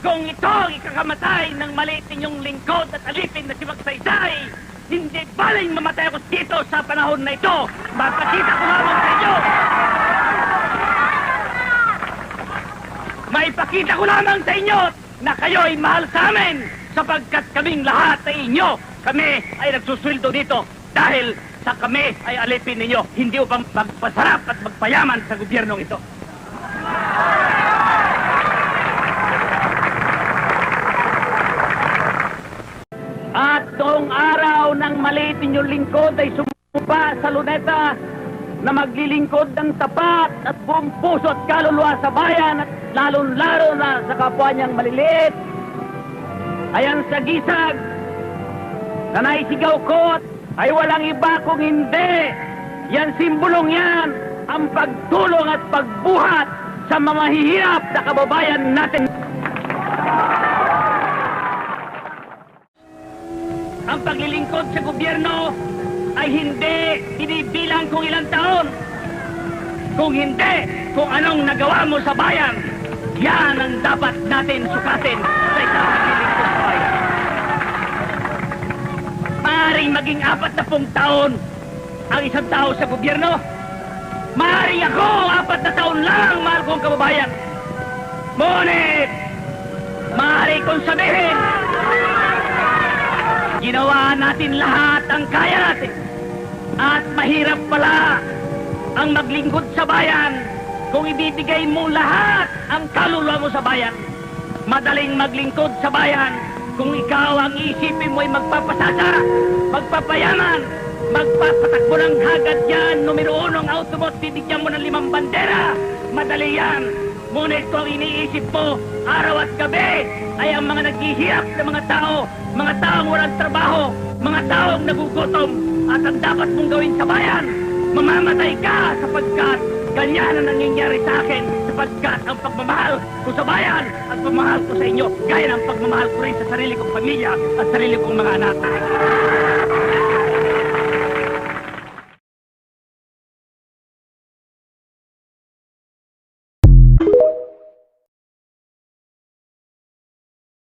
Kung ito ang ikakamatay ng maliit ninyong lingkod at alipin na si Magsaysay, hindi baling mamatay ako dito sa panahon na ito. Mapakita ko lamang sa inyo. Maipakita ko lamang sa inyo na kayo ay mahal sa amin sapagkat kaming lahat ay inyo. Kami ay nagsusweldo dito dahil sa kami ay alipin ninyo. Hindi upang magpasarap at magpayaman sa gobyernong ito. At noong araw ng maliit ninyong lingkod ay sumumpa sa luneta na maglilingkod ng tapat at buong puso at kaluluwa sa bayan at lalong-lalo na sa kapwa niyang maliliit. Ayan sa gisag na naisigaw ko ay walang iba kung hindi. Yan simbolong yan ang pagtulong at pagbuhat sa mga hihirap na kababayan natin. Ang paglilingkod sa gobyerno ay hindi binibilang kung ilang taon. Kung hindi, kung anong nagawa mo sa bayan, yan ang dapat natin sukatin sa isang paglilingkod sa bayan. Maaaring maging 40 taon ang isang tao sa gobyerno. Maaaring ako 4 na taon lang, mahal kong kababayan. Ngunit, maaari kong sabihin, ginawa natin lahat ang kaya natin. At mahirap pala ang maglingkod sa bayan kung ibibigay mo lahat ang kaluluwa mo sa bayan. Madaling maglingkod sa bayan kung ikaw ang isipin mo ay magpapasasa, magpapayaman, magpapatakbo ng hagad yan, numero 1 ang autobot, bibigyan mo ng 5 bandera. Madali yan. Ngunit kung iniisip mo, araw at gabi, ay ang mga naghihirap na mga taong walang trabaho, mga taong nagugutom, at ang dapat mong gawin sa bayan, mamamatay ka sapagkat ganyan ang nangyayari sa akin, sapagkat ang pagmamahal ko sa bayan at pagmamahal ko sa inyo, gaya ng pagmamahal ko rin sa sarili kong pamilya at sarili kong mga anak.